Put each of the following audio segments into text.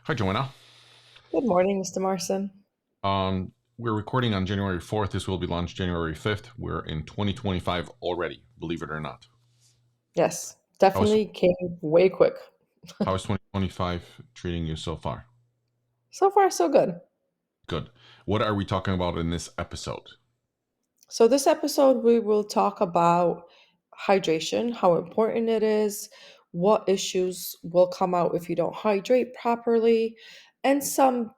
Hi, Joanna. Good morning, Mr. Marson. We're recording on January 4th. This will be launched January 5th. We're in 2025 already, believe it or not. Yes, How's, definitely came way quick. how's 2025 treating you so far? So far, so good. Good. What are we talking about in this episode? So, this episode, we will talk about hydration, how important it is, what issues will come out if you don't hydrate properly, and some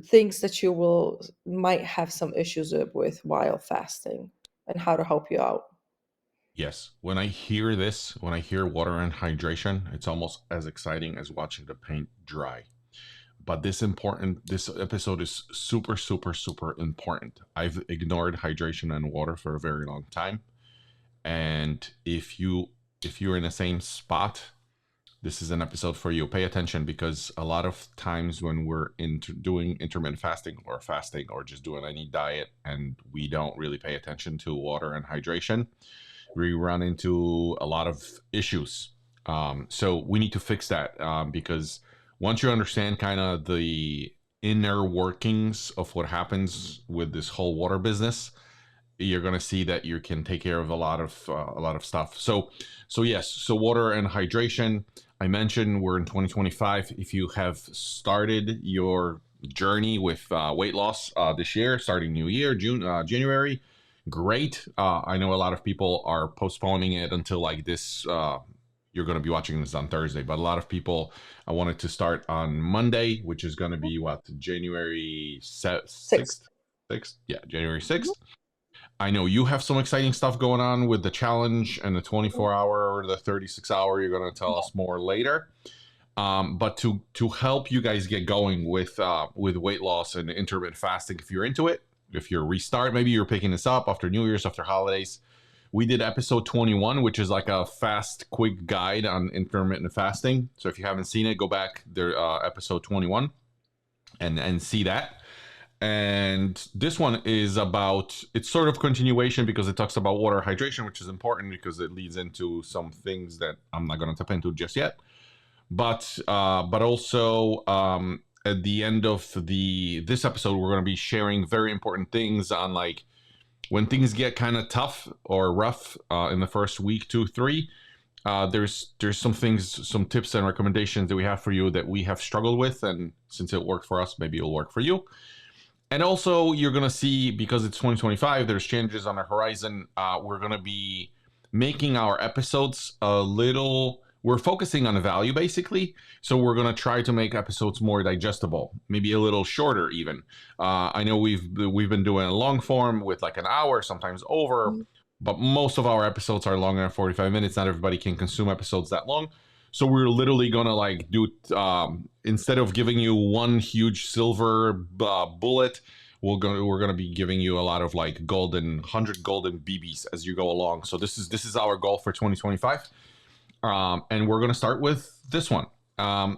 things that you will might have some issues with while fasting, and how to help you out. Yes, when I hear this, when I hear water and hydration, it's almost as exciting as watching the paint dry. But this episode is super, super, super important. I've ignored hydration and water for a very long time. And if you're in the same spot, this is an episode for you. Pay attention because a lot of times when we're doing intermittent fasting or just doing any diet and we don't really pay attention to water and hydration, we run into a lot of issues. So we need to fix that because once you understand kind of the inner workings of what happens with this whole water business, you're going to see that you can take care of a lot of stuff. So yes, so water and hydration. I mentioned we're in 2025. If you have started your journey with weight loss this year, starting new year, January, great. I know a lot of people are postponing it until like this. You're going to be watching this on Thursday, but a lot of people I wanted to start on Monday, which is going to be what, January 6th? Six. 6th? Yeah, January Mhm. 6th. I know you have some exciting stuff going on with the challenge and the 24 hour or the 36 hour. You're going to tell us more later. But to help you guys get going with weight loss and intermittent fasting, if you're into it, if you're restart, maybe you're picking this up after New Year's, after holidays. We did episode 21, which is like a fast, quick guide on intermittent fasting. So if you haven't seen it, go back there, episode 21, and see that. And this one is about, it's sort of continuation because it talks about water hydration, which is important because it leads into some things that I'm not going to tap into just yet. But also at the end of the this episode, we're going to be sharing very important things on like when things get kind of tough or rough in the first week, two, three. There's some things, some tips and recommendations that we have for you that we have struggled with, and since it worked for us, maybe it'll work for you. And also, you're going to see, because it's 2025, there's changes on the horizon. We're going to be making our episodes a little, we're focusing on the value basically. So we're going to try to make episodes more digestible, maybe a little shorter even. I know we've been doing a long form with like an hour, sometimes over, Mhm. but most of our episodes are longer than 45 minutes. Not everybody can consume episodes that long. So we're literally gonna like do instead of giving you one huge silver bullet, we're gonna be giving you a lot of like golden golden BBs as you go along. So this is our goal for 2025, and we're gonna start with this one.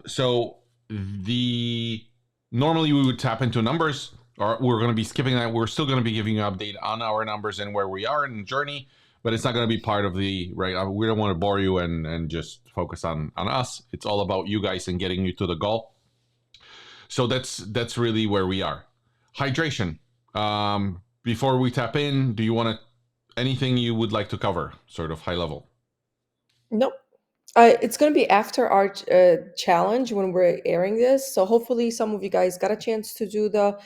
So the normally we would tap into numbers, or we're gonna be skipping that. We're still gonna be giving you an update on our numbers and where we are in the journey, but it's not going to be part of the right. We don't want to bore you and just focus on us. It's all about you guys and getting you to the goal. So that's really where we are. Hydration. Before we tap in, do you want to anything you would like to cover, sort of high level? Nope. It's going to be after our challenge when we're airing this. So hopefully some of you guys got a chance to do the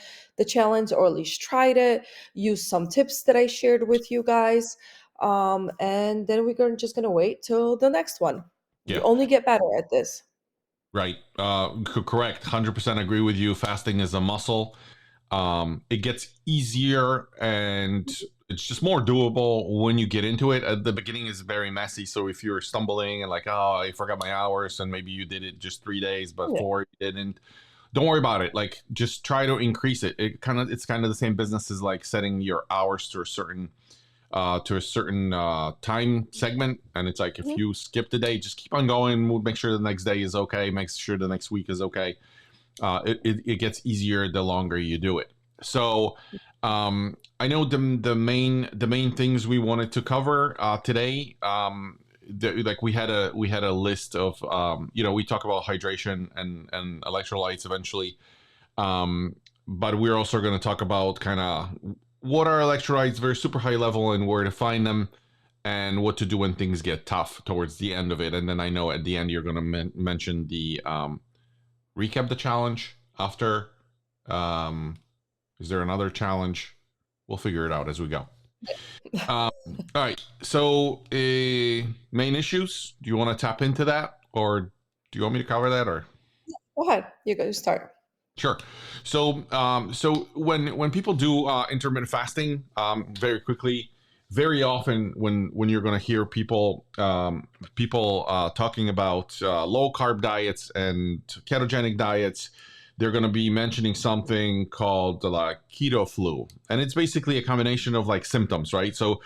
challenge or at least tried it. Use some tips that I shared with you guys, and then just going to wait till the next one. You Yeah, only get better at this. right. Correct. 100% agree with you. Fasting is a muscle. It gets easier and it's just more doable when you get into it. At the beginning is very messy. So if you're stumbling and like, oh, I forgot my hours, and maybe you did it just 3 days, but Yeah. 4 you didn't. Don't worry about it. Like, just try to increase it. It's kind of the same business as like setting your hours to a certain time segment, and it's like if Mhm. you skip the day, just keep on going. Make sure the next day is okay. Make sure the next week is okay. It gets easier the longer you do it. So I know the main things we wanted to cover today. like we had a list of we talk about hydration and electrolytes eventually, um, but we're also going to talk about kind of what are electrolytes, very super high level, and where to find them, and what to do when things get tough towards the end of it. And then I know at the end you're going to mention the recap the challenge after. Um, is there another challenge? We'll figure it out as we go. All right. So, main issues. Do you want to tap into that, or do you want me to cover that, or? Go ahead. You go start. Sure. So, so when people do intermittent fasting, very quickly, very often when you're going to hear people talking about low carb diets and ketogenic diets, they're going to be mentioning something called like keto flu, and it's basically a combination of like symptoms, right? So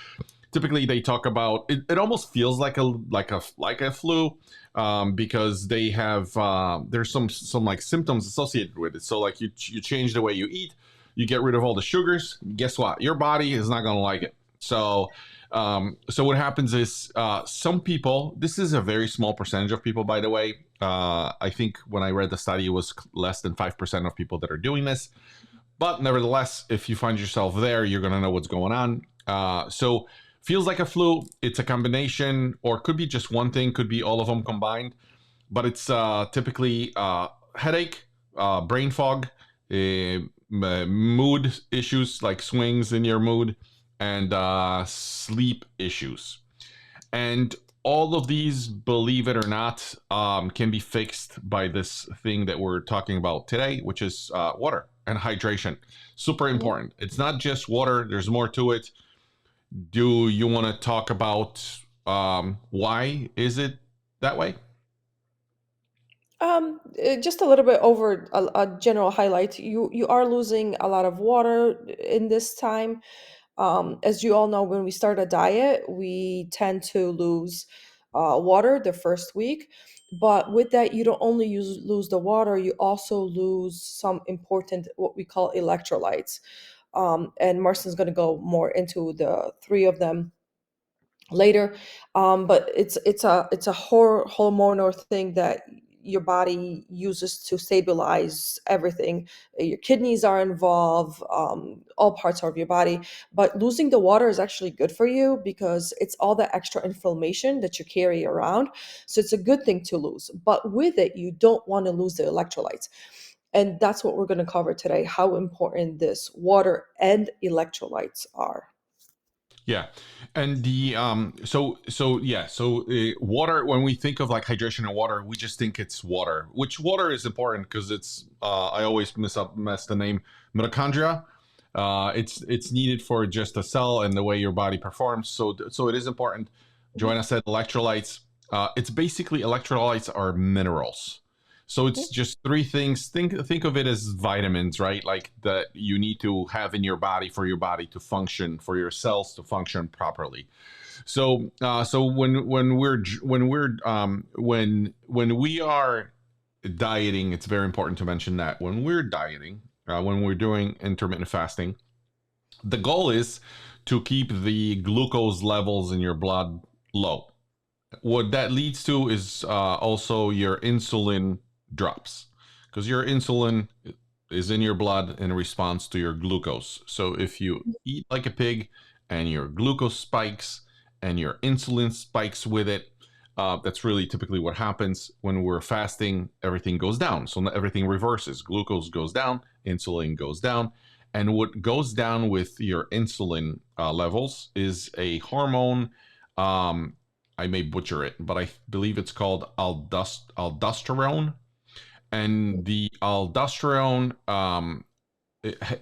typically they talk about it, it almost feels like a flu, because they have there's some like symptoms associated with it. So like you change the way you eat, you get rid of all the sugars, guess what, your body is not going to like it. So so what happens is some people, this is a very small percentage of people, by the way. I think when I read the study, it was less than 5% of people that are doing this. But nevertheless, if you find yourself there, you're going to know what's going on. So feels like a flu. It's a combination, or could be just one thing, could be all of them combined. But it's typically headache, brain fog, mood issues like swings in your mood, and sleep issues. And all of these, believe it or not, can be fixed by this thing that we're talking about today, which is water and hydration. Super important. It's not just water, there's more to it. Do you want to talk about why is it that way? Just a little bit over a general highlight. You are losing a lot of water in this time. As you all know, when we start a diet, we tend to lose water the first week. But with that, you don't only lose the water, you also lose some important, what we call electrolytes. And Marcin's going to go more into the three of them later. But it's a hormonal thing that your body uses to stabilize everything. Your kidneys are involved, all parts of your body. But losing the water is actually good for you because it's all the extra inflammation that you carry around. So it's a good thing to lose. But with it, you don't want to lose the electrolytes. And that's what we're going to cover today, how important this water and electrolytes are. Yeah, and the water. When we think of like hydration and water, we just think it's water. Which water is important because it's I always mess the name mitochondria. It's needed for just a cell and the way your body performs. So it is important. Joanna said electrolytes. It's basically electrolytes are minerals. So it's just three things. Think of it as vitamins, right? Like that you need to have in your body for your body to function, for your cells to function properly. So when we are dieting, it's very important to mention that when we're dieting, when we're doing intermittent fasting, the goal is to keep the glucose levels in your blood low. What that leads to is also your insulin drops because your insulin is in your blood in response to your glucose. So if you eat like a pig and your glucose spikes and your insulin spikes with it, that's really typically what happens when we're fasting. Everything goes down. So everything reverses. Glucose goes down, insulin goes down. And what goes down with your insulin levels is a hormone. I may butcher it, but I believe it's called aldosterone. And the aldosterone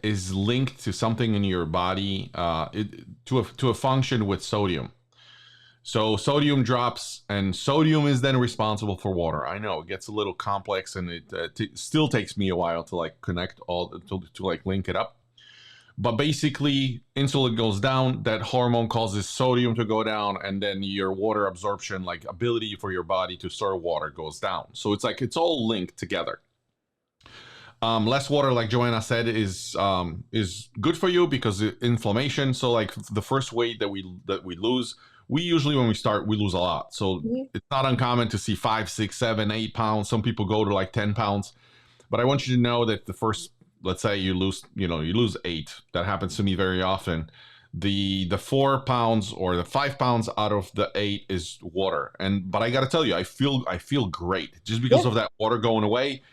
is linked to something in your body, to a function with sodium. So sodium drops, and sodium is then responsible for water. I know it gets a little complex, and it still takes me a while to like connect all to like link it up. But basically, insulin goes down. That hormone causes sodium to go down, and then your water absorption, like ability for your body to store water, goes down. So it's like it's all linked together. Less water, like Joanna said, is good for you because inflammation. So like the first weight that we lose, we usually, when we start, we lose a lot. So Mhm. it's not uncommon to see 5, 6, 7, 8 pounds. Some people go to like 10 pounds. But I want you to know that the first, let's say you lose, you lose 8. That happens to me very often. The 4 pounds or the 5 pounds out of the 8 is water. But I got to tell you, I feel great just because Yeah. of that water going away.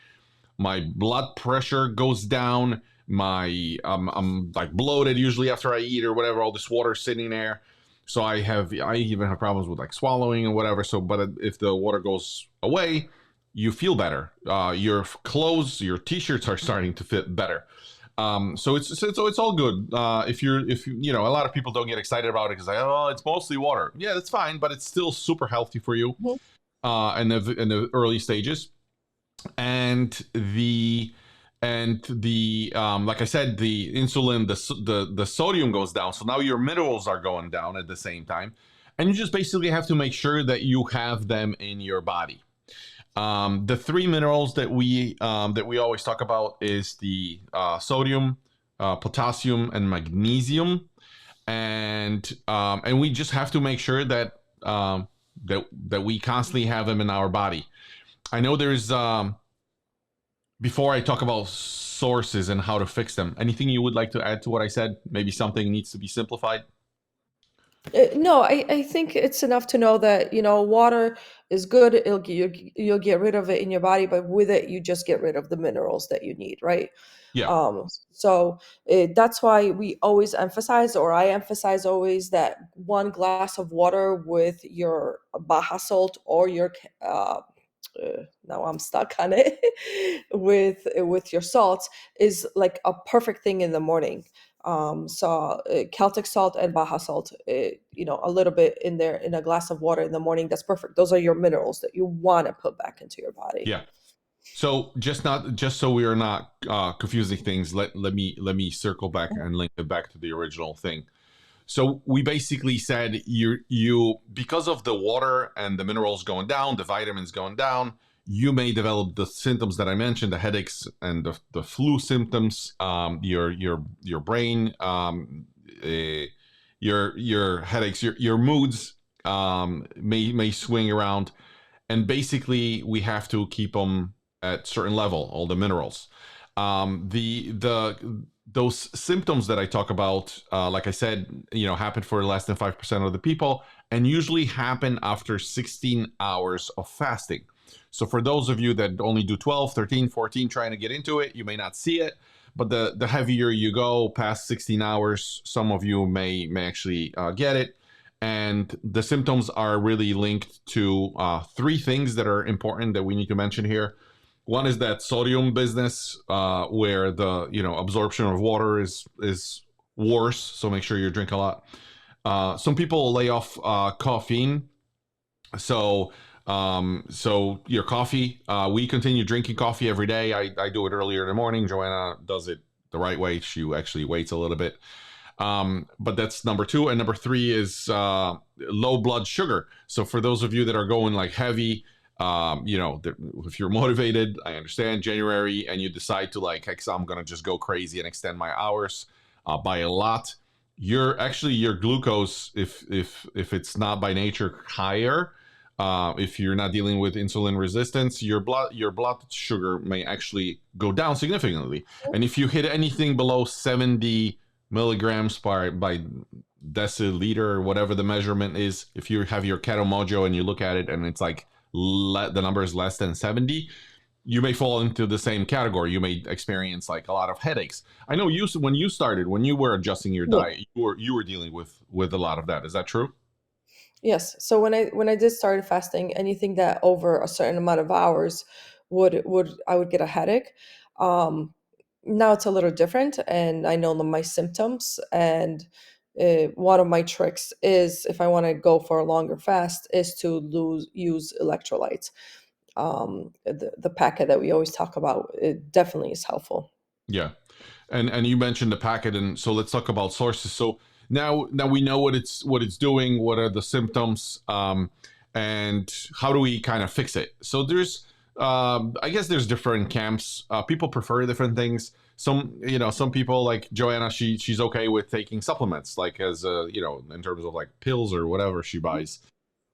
My blood pressure goes down. I'm like bloated usually after I eat or whatever. All this water sitting there. So I even have problems with like swallowing and whatever. So, but if the water goes away, you feel better. Your clothes, your t-shirts are starting to fit better. So it's all good. If you a lot of people don't get excited about it because like, oh, it's mostly water. Yeah, that's fine, but it's still super healthy for you. Mhm. In the early stages, and the like I said, the insulin, the sodium goes down, so now your minerals are going down at the same time, and you just basically have to make sure that you have them in your body. The three minerals that we always talk about is the sodium, potassium, and magnesium, and we just have to make sure that we constantly have them in our body. I know there's before I talk about sources and how to fix them, anything you would like to add to what I said? Maybe something needs to be simplified? No, I think it's enough to know that, water is good. You'll get rid of it in your body, but with it, you just get rid of the minerals that you need, right? Yeah. So that's why we always emphasize, or I emphasize always, that one glass of water with your Baja salt or your now I'm stuck on it with your salts is like a perfect thing in the morning. Celtic salt and Baja salt, a little bit in there in a glass of water in the morning. That's perfect. Those are your minerals that you want to put back into your body. Yeah. So just so we are not confusing things, let me circle back and link it back to the original thing. So we basically said you because of the water and the minerals going down, the vitamins going down, you may develop the symptoms that I mentioned, the headaches and the flu symptoms, your brain, your headaches, your moods may swing around, and basically we have to keep them at certain level, all the minerals. The those symptoms that I talk about, like I said, happen for less than 5% of the people, and usually happen after 16 hours of fasting. So for those of you that only do 12, 13, 14, trying to get into it, you may not see it. But the heavier you go past 16 hours, some of you may actually get it. And the symptoms are really linked to three things that are important that we need to mention here. One is that sodium business, where the absorption of water is worse. So make sure you drink a lot. Some people lay off caffeine. So your coffee, we continue drinking coffee every day. I do it earlier in the morning. Joanna does it the right way. She actually waits a little bit. But that's number 2. And number 3 is low blood sugar. So for those of you that are going like heavy, if you're motivated, I understand, January, and you decide to like, heck, I'm going to just go crazy and extend my hours by a lot. Your glucose, if it's not by nature higher, if you're not dealing with insulin resistance, your blood sugar may actually go down significantly. And if you hit anything below 70 milligrams by deciliter or whatever the measurement is, if you have your Keto Mojo and you look at it and it's like the number is less than 70, you may fall into the same category. You may experience like a lot of headaches. I know when you were adjusting your Yeah. diet, you were dealing with a lot of that. Is that true? Yes. So when I did start fasting, anything that over a certain amount of hours would I would get a headache. Um, Now it's a little different, and I know my symptoms. And one of my tricks is, if I want to go for a longer fast, is to use electrolytes. The packet that we always talk about, it definitely is helpful. Yeah. And you mentioned the packet, and so let's talk about sources. So now we know what it's doing, what are the symptoms, and how do we kind of fix it. So there's I guess there's different camps. People prefer different things. Some people like Joanna. She's okay with taking supplements, like as in terms of like pills or whatever she buys.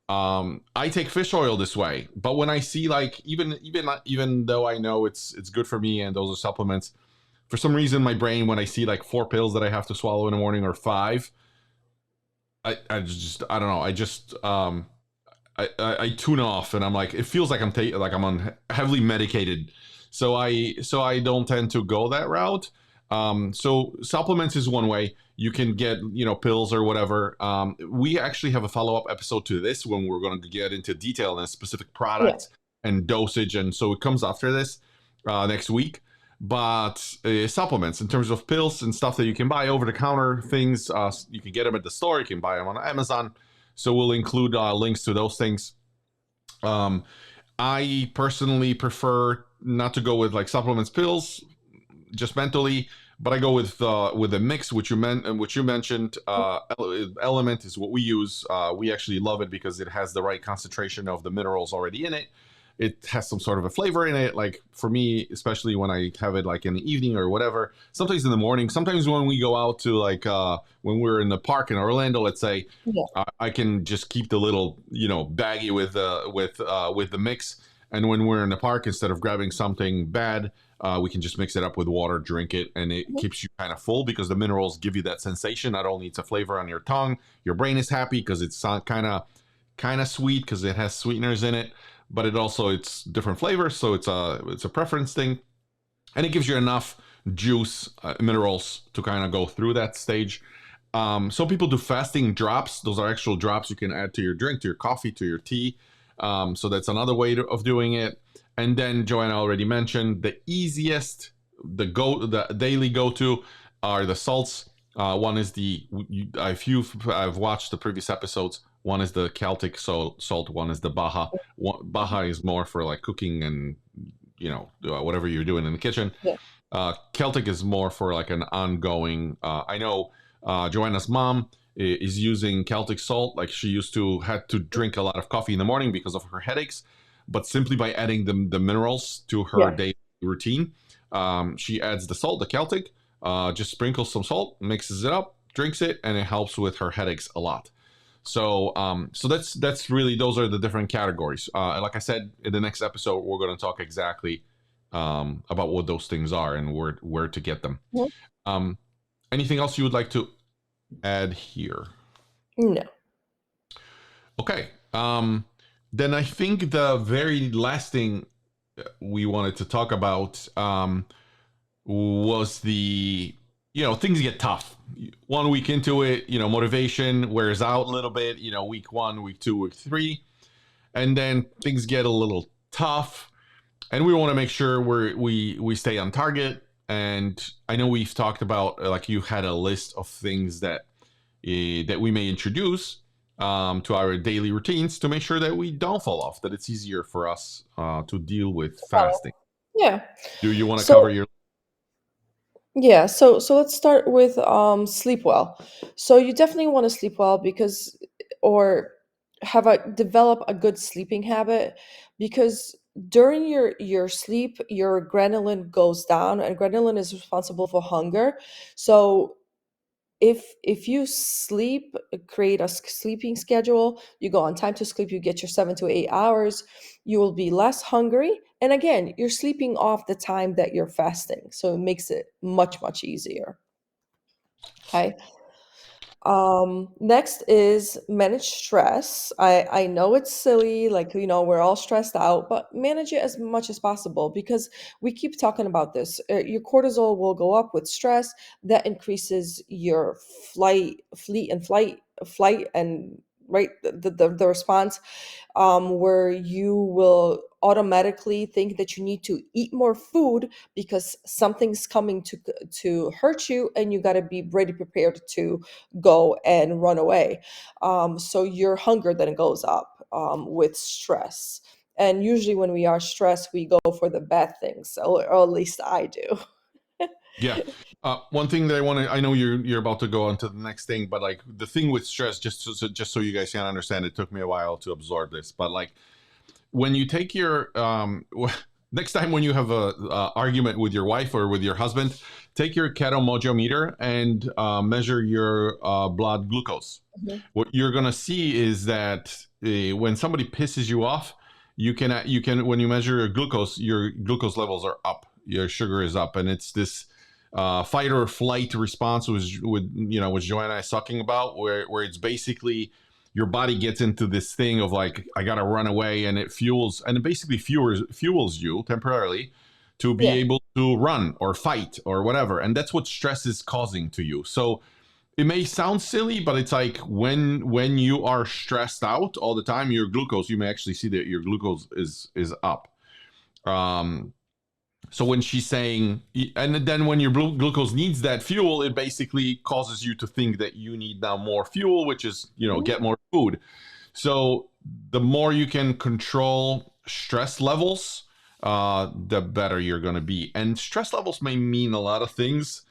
I take fish oil this way, but when I see like even though I know it's good for me and those are supplements, for some reason my brain when I see like 4 pills that I have to swallow in the morning or five, I don't know. I tune off and I'm like it feels like like I'm on heavily medicated, so I don't tend to go that route. So supplements is one way you can get pills or whatever. We actually have a follow-up episode to this when we're going to get into detail on specific Yeah. products and dosage, and so it comes after this next week. But supplements in terms of pills and stuff that you can buy over the counter things, you can get them at the store, you can buy them on Amazon, so we'll include links to those things. um, I personally prefer not to go with like supplements pills just mentally, but I go with a mix, which you mentioned. Element is what we use. We actually love it because it has the right concentration of the minerals already in it. It has some sort of a flavor in it. Like for me, especially when I have it like in the evening or whatever. Sometimes in the morning. Sometimes when we go out to like when we're in the park in Orlando, let's say, Yeah. I can just keep the little baggie with the mix. And when we're in the park, instead of grabbing something bad, we can just mix it up with water, drink it, and it Mhm. keeps you kind of full because the minerals give you that sensation. Not only it's a flavor on your tongue, your brain is happy because it's kind of sweet because it has sweeteners in it, but it's different flavors, so it's a preference thing, and it gives you enough juice, minerals to kind of go through that stage. Some people do fasting drops. Those are actual drops you can add to your drink, to your coffee, to your tea. So that's another way of doing it. And then Joanna already mentioned the easiest, the daily go to are the salts. One is if I've watched the previous episodes. One is the Celtic salt. One is the Baja. Baja is more for like cooking and whatever you're doing in the kitchen. Yeah. Celtic is more for like an ongoing. I know Joanna's mom is using Celtic salt. Like she used to had to drink a lot of coffee in the morning because of her headaches, but simply by adding the minerals to her Yeah. daily routine, she adds the salt, the Celtic, just sprinkles some salt, mixes it up, drinks it, and it helps with her headaches a lot. So that's really those are the different categories. Like I said, in the next episode, we're going to talk exactly about what those things are and where to get them. Mhm. Um, Anything else you would like to add here? No. Okay. Then I think the very last thing we wanted to talk about was things get tough. 1 week into it, motivation wears out a little bit. Week 1, week 2, week 3, and then things get a little tough, and we want to make sure we stay on target. And I know we've talked about like you had a list of things that we may introduce to our daily routines to make sure that we don't fall off, that it's easier for us to deal with fasting. Yeah. Do you want to So cover your? yeah, so let's start with sleep well. So you definitely want to sleep well because or develop a good sleeping habit because during your sleep your ghrelin goes down and ghrelin is responsible for hunger. So if you sleep, create a sleeping schedule, you go on time to sleep, you get your 7 to 8 hours, you will be less hungry. And again, you're sleeping off the time that you're fasting. So it makes it much easier. Okay. Next is manage stress. I know it's silly, like we're all stressed out, but manage it as much as possible because we keep talking about this. Your cortisol will go up with stress. That increases your flight, and right the response, where you will automatically think that you need to eat more food because something's coming to hurt you, and you got to be ready prepared to go and run away. So your hunger then goes up with stress. And usually, when we are stressed, we go for the bad things, or at least I do. Yeah. One thing that I know you're about to go on to the next thing, but like the thing with stress, just so you guys can understand, it took me a while to absorb this, but like when you take your next time when you have a argument with your wife or with your husband, take your keto mojo meter and measure your blood glucose. Mhm. What you're gonna see is that when somebody pisses you off, you can when you measure your glucose levels are up, your sugar is up, and it's this fight or flight response was with what Joanna is talking about, where it's basically your body gets into this thing of like I gotta run away, and it basically fuels you temporarily to be Yeah. able to run or fight or whatever, and that's what stress is causing to you. So it may sound silly, but it's like when you are stressed out all the time, your glucose, you may actually see that your glucose is up. Um, so when she's saying, and then when your glucose needs that fuel, it basically causes you to think that you need now more fuel, which is Mhm. get more food. So the more you can control stress levels, the better you're going to be. And stress levels may mean a lot of things.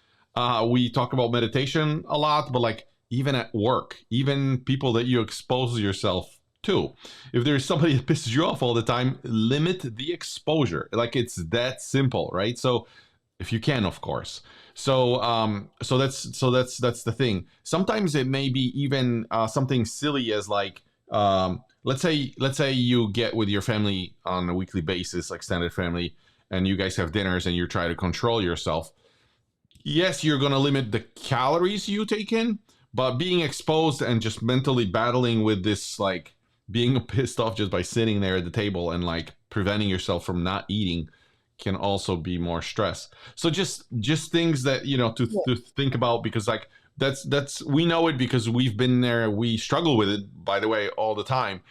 We talk about meditation a lot, but like even at work, even people that you expose yourself to, if there's somebody that pisses you off all the time, limit the exposure. Like it's that simple, right? So if you can, of course. So that's the thing. Sometimes it may be even something silly as like let's say you get with your family on a weekly basis, extended family, and you guys have dinners and you try to control yourself. Yes, you're going to limit the calories you take in, but being exposed and just mentally battling with this, like being pissed off just by sitting there at the table and like preventing yourself from not eating, can also be more stress. So just things that Yeah. to think about, because like that's we know it because we've been there. We struggle with it, by the way, all the time.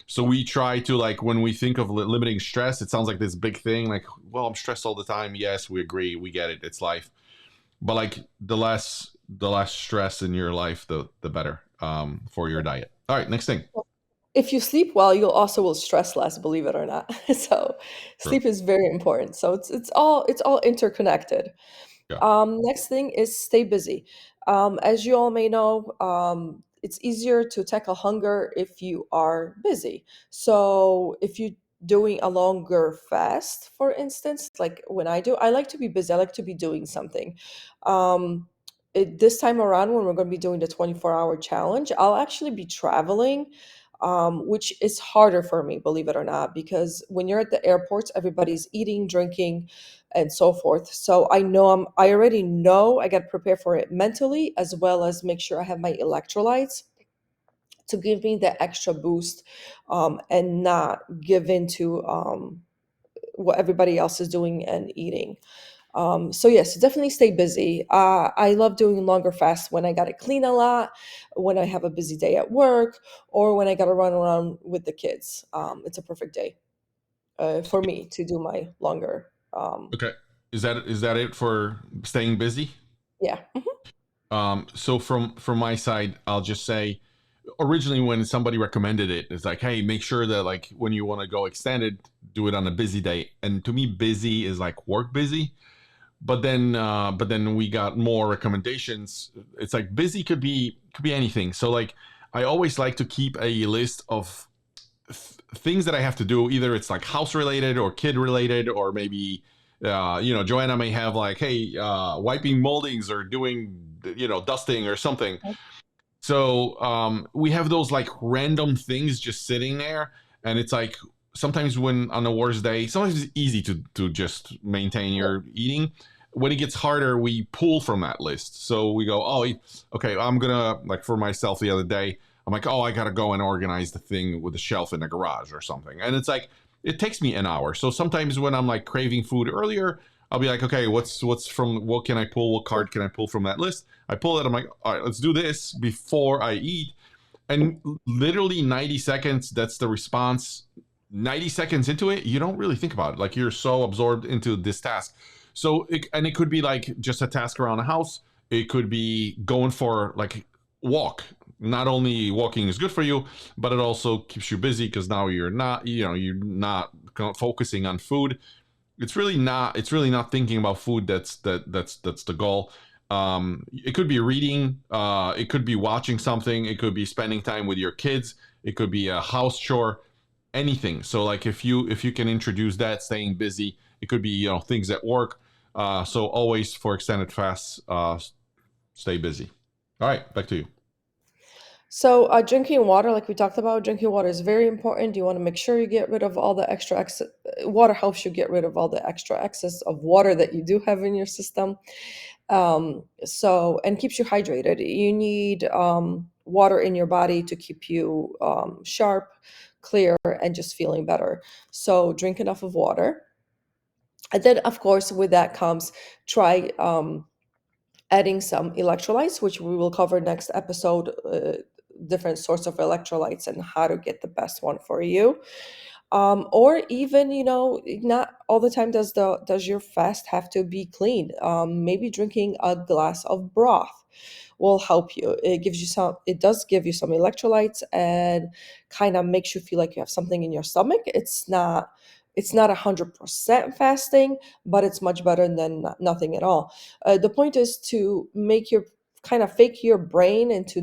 So we try to, like, when we think of limiting stress, it sounds like this big thing, like, well, I'm stressed all the time. Yes, we agree, we get it, it's life. But like the less stress in your life, the better for your diet. All right, next thing. If you sleep well, you'll also will stress less, believe it or not. So True. sleep is very important. So it's all interconnected. Yeah. Next thing is stay busy. As you all may know, it's easier to tackle hunger if you are busy. So if you're doing a longer fast, for instance, like when I do, I like to be busy. I like to be doing something. Um, this time around, when we're going to be doing the 24-hour challenge, I'll actually be traveling, which is harder for me, believe it or not, because when you're at the airports, everybody's eating, drinking, and so forth. So I already know I got to prepare for it mentally, as well as make sure I have my electrolytes to give me the extra boost, and not give into what everybody else is doing and eating. So yes, definitely stay busy. I love doing longer fasts when I got to clean a lot, when I have a busy day at work, or when I got to run around with the kids. It's a perfect day for me to do my longer. Okay. Is that it for staying busy? Yeah. So from my side, I'll just say, originally when somebody recommended it, it's like, hey, make sure that like when you want to go extended, do it on a busy day. And to me, busy is like work busy. But then we got more recommendations. It's like busy could be anything. So like I always like to keep a list of things that I have to do. Either it's like house related or kid related, or maybe Joanna may have like, hey, wiping moldings or doing dusting or something. So we have those like random things just sitting there, and it's like sometimes when on a worst day, sometimes it's easy to just maintain your eating. When it gets harder, we pull from that list. So we go, oh, okay, I'm gonna, like, for myself the other day, I'm like, oh, I gotta go and organize the thing with the shelf in the garage or something, and it's like it takes me an hour. So sometimes when I'm like craving food earlier, I'll be like, okay, what can I pull? What card can I pull from that list? I pull it. I'm like, all right, let's do this before I eat. And literally 90 seconds, that's the response. 90 seconds into it, you don't really think about it. Like you're so absorbed into this task. So, it could be like just a task around the house. It could be going for like walk. Not only walking is good for you, but it also keeps you busy because now you're not focusing on food. It's really not thinking about food. That's the goal. It could be reading, it could be watching something, it could be spending time with your kids, it could be a house chore. anything. So like if you can introduce that, staying busy, it could be things at work. So always for extended fasts, stay busy. All right, back to you. So, drinking water, like we talked about, drinking water is very important. You want to make sure you get rid of all the extra excess. Water helps you get rid of all the extra excess of water that you do have in your system. And keeps you hydrated. You need water in your body to keep you sharp, clear, and just feeling better. So, drink enough of water. And then, of course, with that comes try adding some electrolytes, which we will cover next episode, different sorts of electrolytes and how to get the best one for you. Or even, not all the time does your fast have to be clean. Maybe drinking a glass of broth will help you. It does give you some electrolytes and kind of makes you feel like you have something in your stomach. It's not 100% fasting, but it's much better than nothing at all. The point is to make your kind of fake your brain into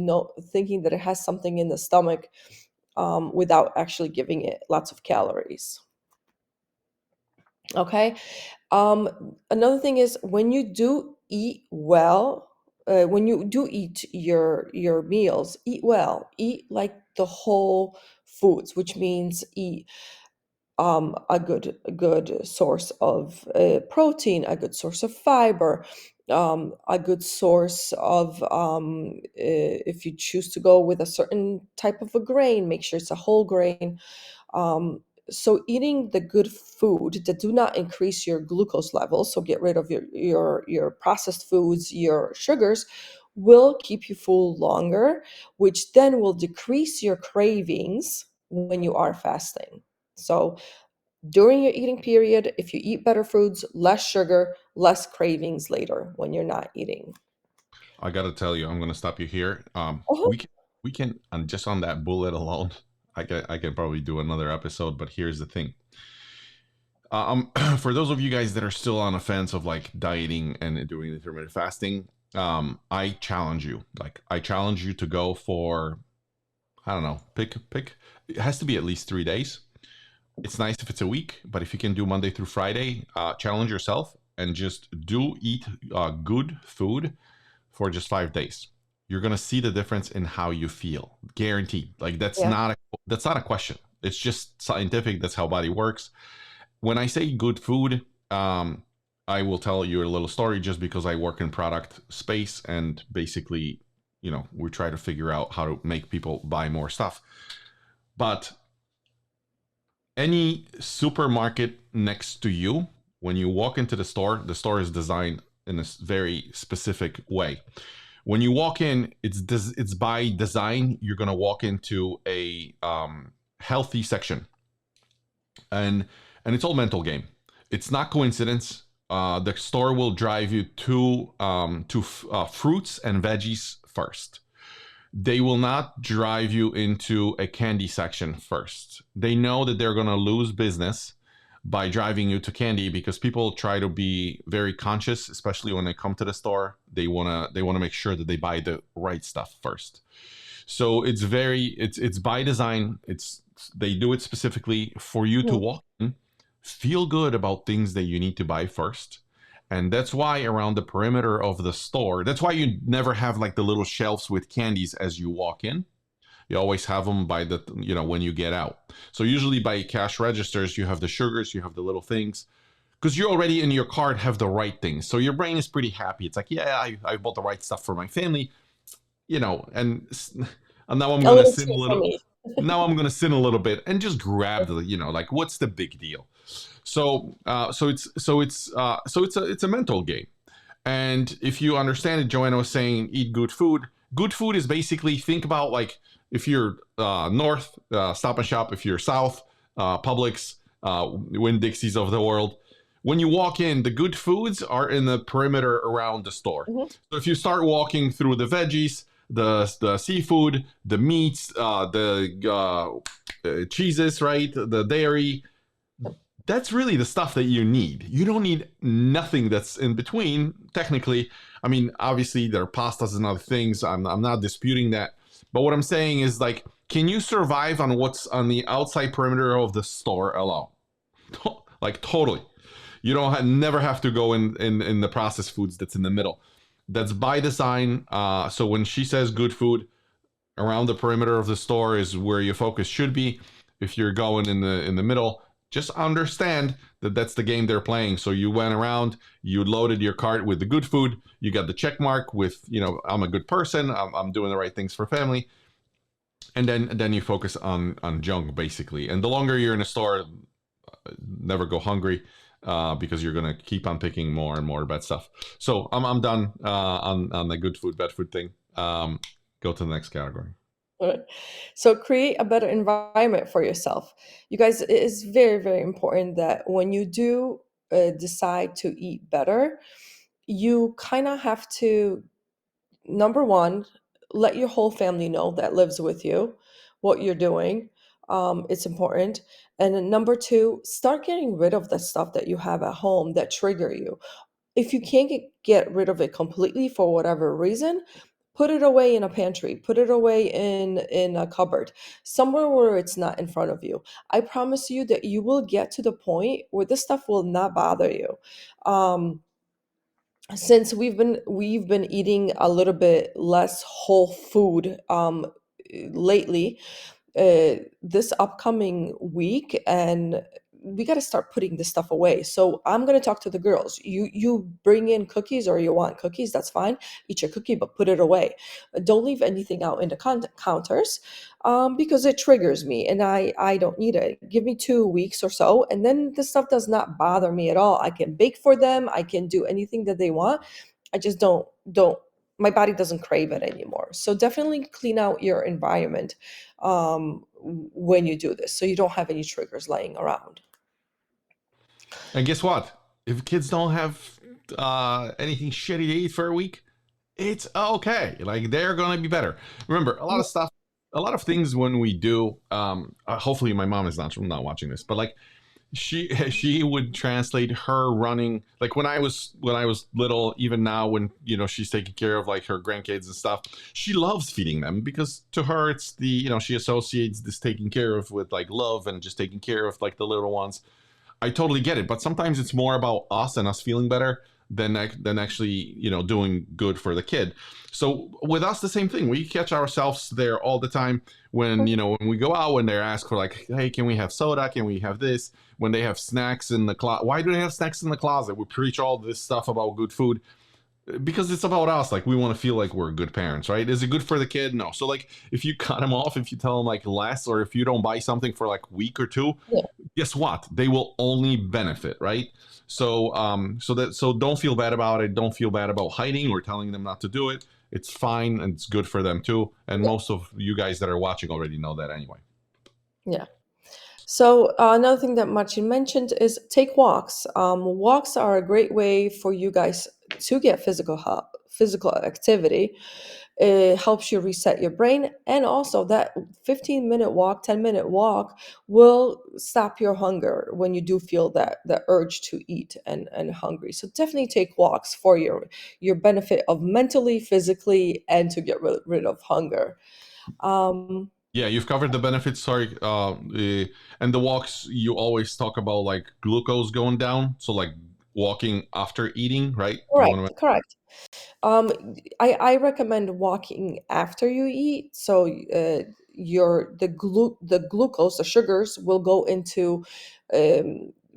thinking that it has something in the stomach, without actually giving it lots of calories. Okay. Another thing is when you do eat well, when you do eat your meals, eat well. Eat like the whole foods, which means eat a good source of protein, a good source of fiber, a good source of if you choose to go with a certain type of a grain, make sure it's a whole grain. Um, so eating the good food that do not increase your glucose levels, so get rid of your processed foods, your sugars, will keep you full longer, which then will decrease your cravings when you are fasting. So during your eating period, if you eat better foods, less sugar, less cravings later when you're not eating. I gotta tell you, I'm gonna stop you here. Uh-huh. We can, and just on that bullet alone, I can probably do another episode. But here's the thing. For those of you guys that are still on a fence of like dieting and doing intermittent fasting, I challenge you. Like I challenge you to go for, I don't know, pick. It has to be at least 3 days. It's nice if it's a week, but if you can do Monday through Friday, challenge yourself and just do eat good food for just 5 days. You're gonna see the difference in how you feel, guaranteed. Like Yeah. that's not a question. It's just scientific. That's how body works. When I say good food, I will tell you a little story just because I work in product space and basically, we try to figure out how to make people buy more stuff. But any supermarket next to you, when you walk into the store is designed in a very specific way. When you walk in, it's by design. You're gonna walk into a healthy section, and it's all mental game. It's not coincidence. The store will drive you to fruits and veggies first. They will not drive you into a candy section first. They know that they're going to lose business by driving you to candy because people try to be very conscious, especially when they come to the store. They want to make sure that they buy the right stuff first. So it's by design. They do it specifically for you to Mhm. walk in, feel good about things that you need to buy first. And that's why around the perimeter of the store, that's why you never have like the little shelves with candies as you walk in. You always have them when you get out. So usually by cash registers, you have the sugars, you have the little things, because you already in your cart have the right things. So your brain is pretty happy. It's like, yeah, I bought the right stuff for my family, and now I'm A gonna little sin a too for little. me. Now I'm gonna sin a little bit and just grab like what's the big deal? So it's a mental game. And if you understand it, Joanna was saying eat good food. Good food is basically think about like if you're north, Stop and Shop. If you're south, Publix, Winn Dixies of the world. When you walk in, the good foods are in the perimeter around the store. Mhm. So if you start walking through the veggies, the seafood, the meats, the cheeses, right, the dairy, that's really the stuff that you need. You don't need nothing that's in between. Technically, I mean, obviously there are pastas and other things. I'm not disputing that, but what I'm saying is like Can you survive on what's on the outside perimeter of the store alone? Like totally. You don't never have to go in the processed foods that's in the middle. That's by design. So when she says good food, around the perimeter of the store is where your focus should be. If you're going in the middle, just understand that that's the game they're playing. So you went around, you loaded your cart with the good food, you got the check mark with, I'm a good person, I'm doing the right things for family, and then you focus on junk basically. And the longer you're in a store, never go hungry. Because you're gonna keep on picking more and more bad stuff. So I'm done on the good food, bad food thing. Go to the next category. Right. So create a better environment for yourself. You guys, it is very, very important that when you do decide to eat better, you kind of have to, number one, let your whole family know that lives with you what you're doing. It's important. And then number two, start getting rid of the stuff that you have at home that trigger you. If you can't get rid of it completely for whatever reason, put it away in a pantry, put it away in a cupboard, somewhere where it's not in front of you. I promise you that you will get to the point where this stuff will not bother you. um, since we've been eating a little bit less whole food lately, this upcoming week, and we got to start putting this stuff away. So I'm going to talk to the girls. You bring in cookies, or you want cookies, that's fine. Eat your cookie, but put it away. Don't leave anything out in the counters, because it triggers me, and I don't need it. Give me 2 weeks or so, and then this stuff does not bother me at all. I can bake for them, I can do anything that they want. I just don't my body doesn't crave it anymore. So definitely clean out your environment when you do this, so you don't have any triggers laying around. And guess what? If kids don't have anything shitty to eat for a week, it's okay. Like they're gonna be better. Remember, a lot of stuff, a lot of things when we do. Hopefully, my mom is not watching this, but like she would translate her running, like when I was little, even now when she's taking care of like her grandkids and stuff. She loves feeding them because to her it's the she associates this taking care of with like love and just taking care of like the little ones. I totally get it, but sometimes it's more about us and us feeling better than actually doing good for the kid. So with us, the same thing. We catch ourselves there all the time when when we go out, when they ask for like, hey, can we have soda? Can we have this? When they have snacks in the closet, why do they have snacks in the closet? We preach all this stuff about good food because it's about us. Like we want to feel like we're good parents, right? Is it good for the kid? No. So like if you cut them off, if you tell them like less, or if you don't buy something for like a week or two, Yeah. guess what? They will only benefit, right? So don't feel bad about it. Don't feel bad about hiding or telling them not to do it. It's fine and it's good for them too. And Yeah. most of you guys that are watching already know that anyway. Yeah. So another thing that Martin mentioned is take walks. Walks are a great way for you guys to get physical activity. It helps you reset your brain, and also that 15-minute walk, 10-minute walk will stop your hunger when you do feel that the urge to eat and hungry. So definitely take walks for your benefit of mentally, physically, and to get rid of hunger. Um, Yeah, you've covered the benefits. Sorry, and the walks you always talk about like glucose going down. So like walking after eating, right? You want to? correct. Um, I recommend walking after you eat, so the glucose, the sugars, will go into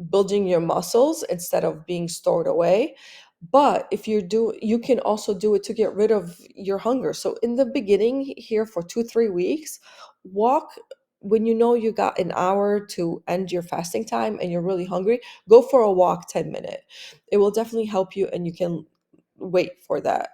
building your muscles instead of being stored away. But if you can also do it to get rid of your hunger. So in the beginning, here for 2-3 weeks, walk when you know you got an hour to end your fasting time and you're really hungry. Go for a walk, 10 minute. It will definitely help you, and you can wait for that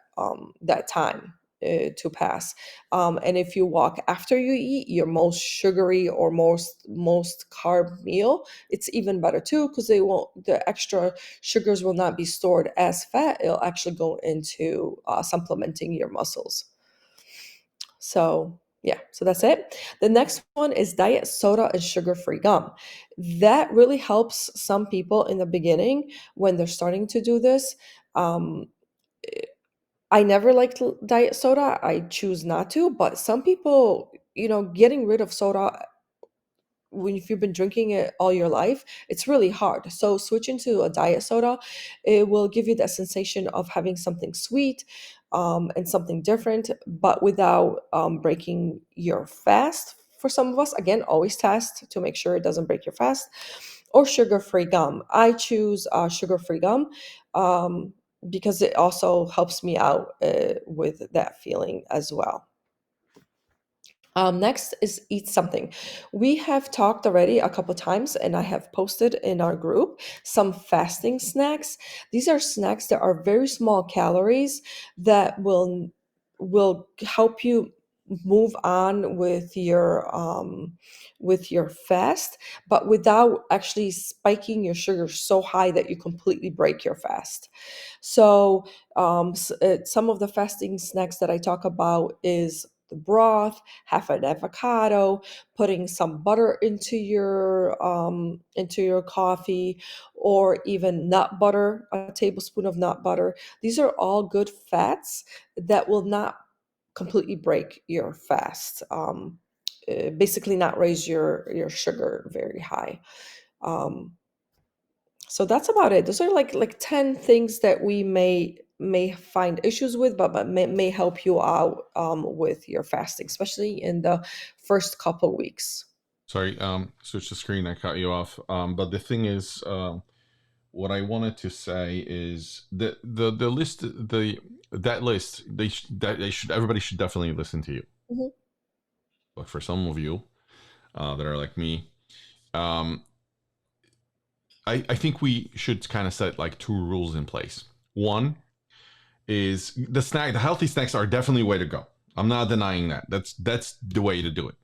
time to pass. And if you walk after you eat your most sugary or most carb meal, it's even better too, because the extra sugars will not be stored as fat. It'll actually go into supplementing your muscles. So yeah, so that's it. The next one is diet soda and sugar-free gum. That really helps some people in the beginning when they're starting to do this. um, I never liked diet soda. I choose not to, but some people getting rid of soda when if you've been drinking it all your life, it's really hard. So switching to a diet soda, it will give you that sensation of having something sweet, and something different, but without breaking your fast. For some of us, again, always test to make sure it doesn't break your fast. Or sugar-free gum. I choose sugar-free gum, um, because it also helps me out with that feeling as well. Next is eat something. We have talked already a couple times, and I have posted in our group some fasting snacks. These are snacks that are very small calories that will help you move on with your fast, but without actually spiking your sugar so high that you completely break your fast. So some of the fasting snacks that I talk about is the broth, half an avocado, putting some butter into your coffee, or even nut butter, a tablespoon of nut butter. These are all good fats that will not completely break your fast. Basically, not raise your sugar very high. Um, so that's about it. Those are like 10 things that we may find issues with, but may help you out with your fasting, especially in the first couple weeks. Sorry, switch the screen. I cut you off. But the thing is, what I wanted to say is the list, that list, that they should everybody should definitely listen to you. Mhm. But for some of you that are like me, um, I think we should kind of set like two rules in place. One is the healthy snacks are definitely way to go. I'm not denying that. That's the way to do it.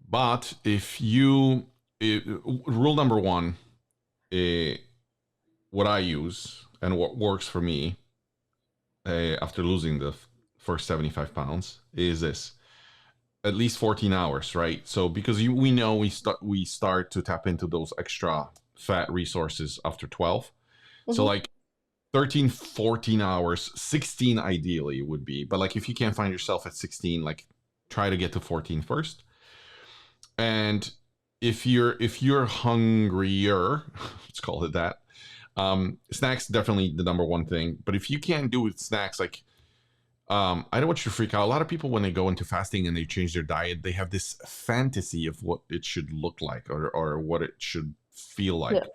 But if you rule number one, uh, what I use and what works for me after losing the first 75 pounds is this: at least 14 hours, right? So because we know we start to tap into those extra fat resources after 12. So Mhm. like 13, 14 hours, 16 ideally would be, but like if you can't find yourself at 16, like try to get to 14 first. And if you're hungrier, let's call it that, snacks definitely the number one thing. But if you can't do with snacks, like I don't want you to freak out. A lot of people when they go into fasting and they change their diet, they have this fantasy of what it should look like, or what it should feel Yeah. like.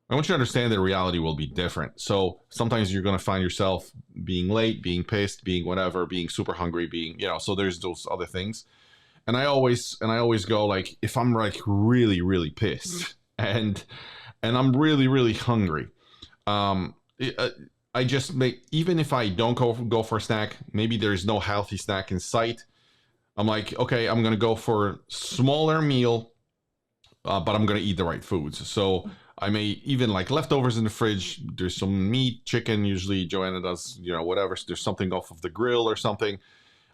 I want you to understand that reality will be different. So sometimes you're going to find yourself being late, being pissed, being whatever, being super hungry, being, so there's those other things. And I always go like, if I'm like really, really pissed and I'm really, really hungry, um, I just make, even if I don't go for a snack, maybe there's no healthy snack in sight. I'm like, okay, I'm going to go for a smaller meal, but I'm gonna eat the right foods. So I may even like leftovers in the fridge. There's some meat, chicken. Usually Joanna does, whatever. So there's something off of the grill or something.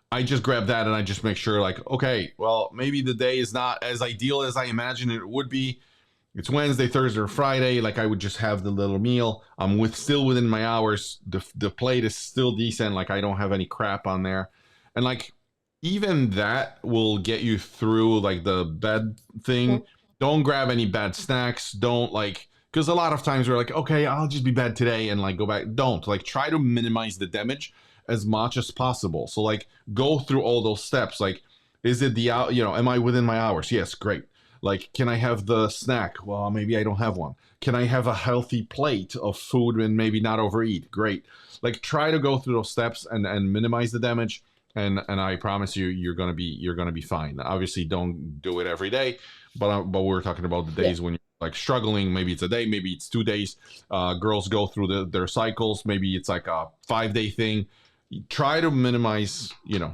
I just grab that and I just make sure, like, okay, well, maybe the day is not as ideal as I imagined it would be. It's Wednesday, Thursday, or Friday. Like I would just have the little meal. I'm still within my hours. The plate is still decent. Like I don't have any crap on there, and like even that will get you through like the bed thing. Mhm. Don't grab any bad snacks. Don't like, because a lot of times we're like, okay, I'll just be bad today and like go back. Don't like, try to minimize the damage as much as possible. So like go through all those steps. Like, is it am I within my hours? Yes, great. Like, can I have the snack? Well, maybe I don't have one. Can I have a healthy plate of food and maybe not overeat? Great. Like, try to go through those steps and minimize the damage. And I promise you, you're gonna be fine. Obviously, don't do it every day, but we're talking about the Yeah. days when you're like struggling. Maybe it's a day, maybe it's 2 days. Girls go through their cycles. Maybe it's like a 5 day thing. Try to minimize,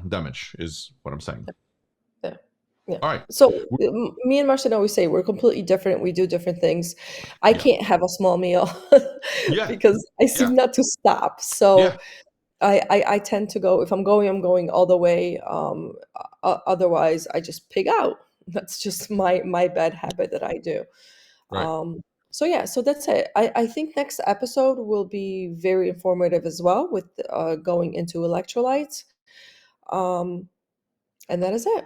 damage is what I'm saying. Yeah. Yeah. All right. So me and Marcin always say we're completely different. We do different things. I Yeah. can't have a small meal Yeah. because I Yeah. seem not to stop. Yeah. So I tend to go, if I'm going all the way. Otherwise, I just pig out. That's just my bad habit that I do. Right. Um, so yeah, so that's it. I think next episode will be very informative as well with going into electrolytes. Um, and that is it.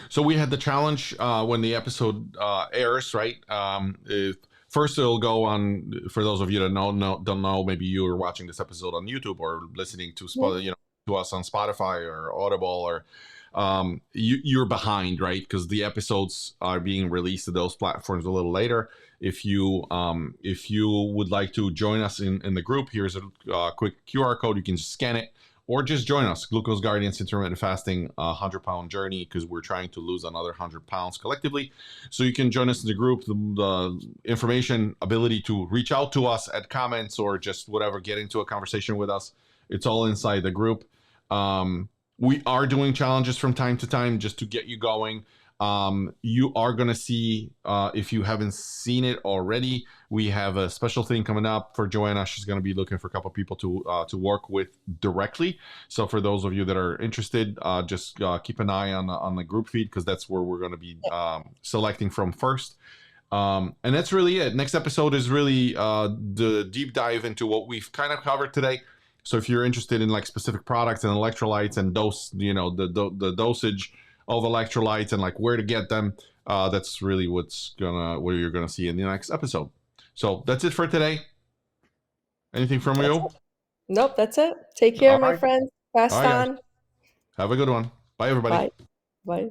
So we had the challenge when the episode airs, right? First, it'll go on for those of you that don't know. Maybe you are watching this episode on YouTube or listening to Mhm. to us on Spotify or Audible, or you're behind, right? Because the episodes are being released to those platforms a little later. If you would like to join us in the group, here's a quick QR code. You can just scan it or just join us, Glucose Guardians Intermittent Fasting 100-pound journey, because we're trying to lose another 100 pounds collectively. So you can join us in the group. The information, ability to reach out to us at comments or just whatever, get into a conversation with us, it's all inside the group. We are doing challenges from time to time just to get you going. You are going to see, if you haven't seen it already, we have a special thing coming up for Joanna. She's going to be looking for a couple of people to work with directly. So for those of you that are interested, just keep an eye on the group feed, because that's where we're going to be selecting from first. And that's really it. Next episode is really the deep dive into what we've kind of covered today. So if you're interested in like specific products and electrolytes and dose, the dosage of electrolytes and like where to get them, that's really what you're gonna see in the next episode. So that's it for today. Anything from That's you? it. Nope, that's it. Take care, All my right. friends. All Fast right, guys. on. Have a good one. Bye, everybody. Bye. Bye.